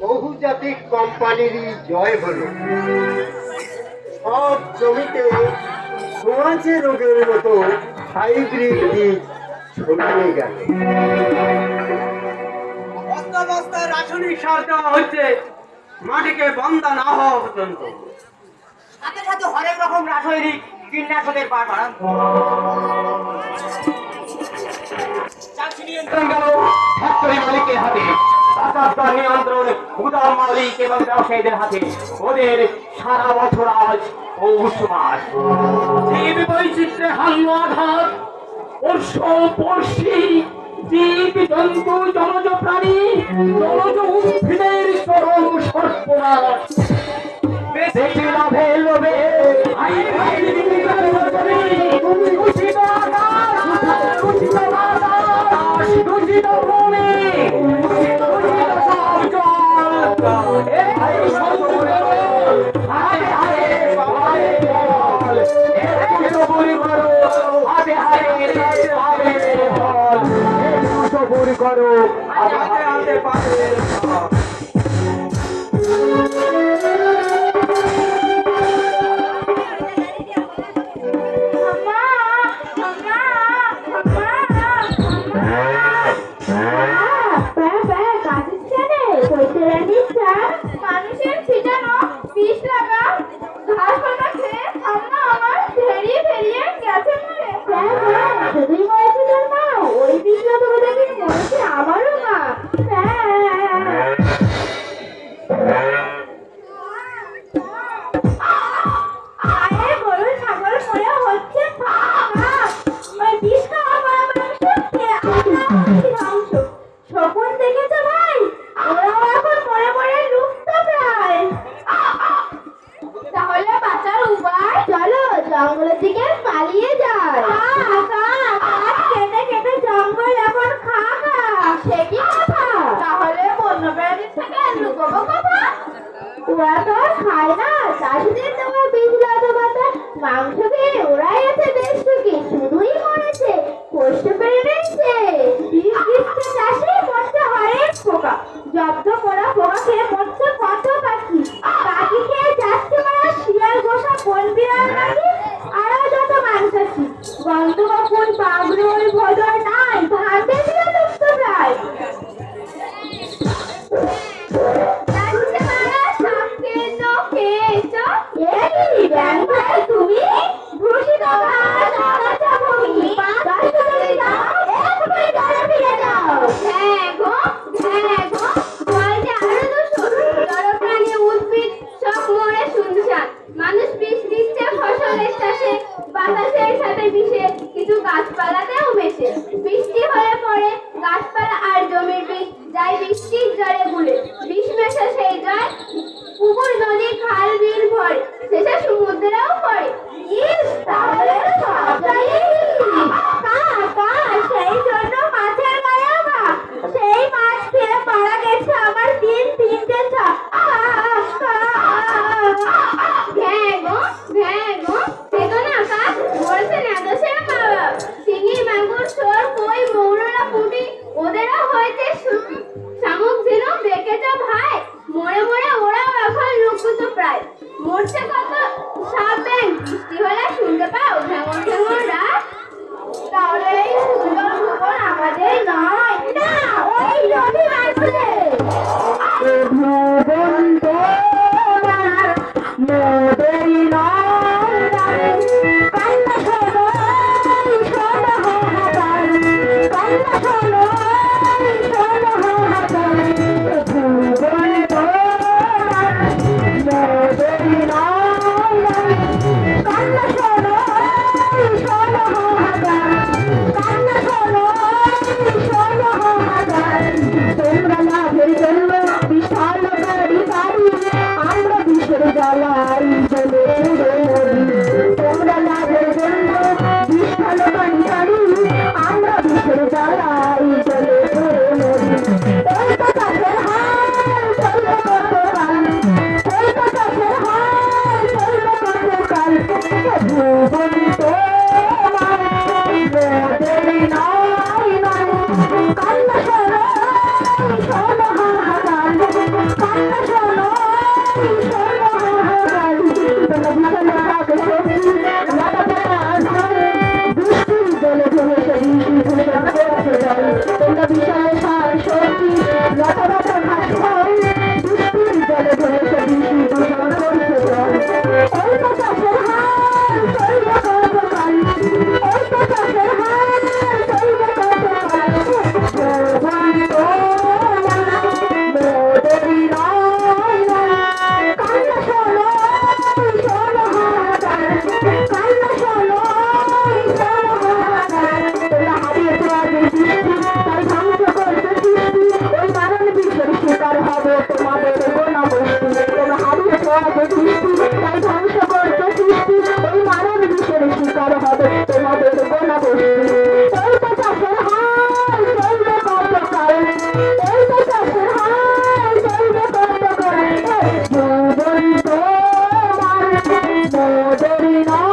বহুজাতিক কোম্পানিরই জয় হলো। সব জমিতে ছোঁয়াচে রোগের মতো হাইব্রিড বীজ ছড়িয়ে গেল। বস্তা বস্তা রাসায়নিক সার দেওয়া হচ্ছে মাটিকে বন্ধা না হওয়া পর্যন্ত। সাথে সাথে হরেক রকম রাসায়নিক কীটনাশকের পার বাড়ানো। চাষি নিয়ন্ত্রণ গেল ফ্যাক্টরি মালিকের হাতে, বাজার নিয়ন্ত্রণ গুদাম মালিক এবং ব্যবসায়ীদের হাতে। ওদের সারা বছর আজ পৌষ মাস। জীব বৈচিত্র্যে হাল্য আঘাত, পর্ষ পড়শি জীব জন্তু জলজ প্রাণী জলজ উদ্ভিদের চরম সর্বনাশ। বেশি লাভে লোভে দূষিত আকাশ, দূষিত বাতাস, দূষিত ভূমি, দূষিত জল, এই সমুদ্রের হারে হারে পাবে ফল। একটু সবুরি করো, হাতে হাতে পাবে ফল। একটু সবুরি করো, হাতে হাতে পাবে ফল। মানুষের ছিটানো বিষ লাগা ঘাস পাতা খেয়ে আম্মা আমার ফেরিয়ে ফেরিয়ে গেছে মরে। শুধুই মরেছে তোর মা? ওই বিষ লাগা দেখে মরেছে আমারও মা। আরে গরু ছাগল মরে হচ্ছে ওই বিষ খাওয়া মারা মাংস খেয়ে মাংস শকুন দেখেছো ভাই? ওরাও এখন মরে মরে লুপ্ত প্রায়। তাহলে বাঁচার উপায়? চলো জঙ্গলের দিকে পালিয়ে যাই। কাঠ কেটে কেটে জঙ্গল এখন খা খা। সে কি কথা? তাহলে বন্য প্রাণীর থেকে লুকোবো কথা? ওরা তো আর খায় না, চাষিদের দেওয়া বীজ লতা পাতা মাংস খেয়ে ওরাই আছে বেশ সুখী। শুধুই মরেছে, কষ্ট পেরে নিচ্ছে। বীজ দিচ্ছে চাষি, মরছে হরেক পোকা। জব্দ করা পোকা খেয়ে মরছে কত পাখি। পাখি খেয়ে যাচ্ছে মারা শিয়াল, গোসা, বন বিড়াল নাকি আরো যত মাংসাশী। গন্ধ কখন বাগরোল ভদর নাই, ভাতে দিয়ে লুপ্ত প্রায়। তুমি দূষিত ঘাস, আগাছা ভূমি, ফিরে যাও। হ্যাঁ গো, হ্যাঁ গো, জল যে আরো দূষণ। জলপ্রাণী উদ্ভিদ সব মরে শুনশান। মানুষ বিষ দিচ্ছে ফসলের চাষে, বাতাসের সাথে মিশে কিছু গাছপালাতেও মেশে। বৃষ্টি হলে পরে গাছপালা আর জমির বীজ যায় বৃষ্টির জলে গুলে। বিষ মেশে সেই জল পুকুর, নদী, খাল, বিল ভরে, শেষে সমুদ্রেও পড়ে। তাহলে সবটাই সেই জন্য মাছের গায়ে বা সেই মাছ খেয়ে মারা গেছে আমার তিনটে ছা। দেখো না কাক বলছে না দোষের মা বাপ। শিঙি, মাগুর, শোল, কই, মৌরলা, পুঁটি ওদেরও হয়েছে শামুক, ঝিনুক। দেখেছ ভাই, মরে মরে ওরাও এখন লুপ্ত প্রায়। মরছে কত সাপ ব্যাঙ, বৃষ্টি হলে শুনতে পাও ঘ্যাঙর ঘ্যাঙর ডাক। তাহলে এই সুন্দর ভুবন আমাদের নয়, না ওই রবি মাসুদের। ভুবন তোমার মোদেরই নয়, কান্না শোনো শোনো হাহাকার, কান্না শোনো শোনো হাহাকার। ভুবন তোমার মোদেরই নয়, কান্না শোনো শোনো হাহাকার, কান্না শোনো শোনো হাহাকার। তোমরা লাভের জন্য বিশাল বাড়ি বাড়ি, আমরা বিষের জ্বালাই জলে পুড়ে মরি। তোমরা লাভের জন্য বিশাল বাড়ি বাড়ি, আমরা বিষের জ্বালাই জলে পুড়ে মরি। এই তো কাছের হাল চলবে কতকাল, এই তো কাছের হাল চলবে কতকাল। ভুবন তোমার মোদেরই নয়, কান্না শোনো শোনো হাহাকার, তোমাদের গোনা বস্তু তোমরা হারিয়ে যাবে সৃষ্টি তাই ধ্বংস করছো সৃষ্টি ওই মানব বিষের শিকার হবে তোমাদের গোনা বস্তু এই তো চাষের হাল চলবে কতকাল এই তো চাষের হাল চলবে কতকাল জীবন তোমার মোদের না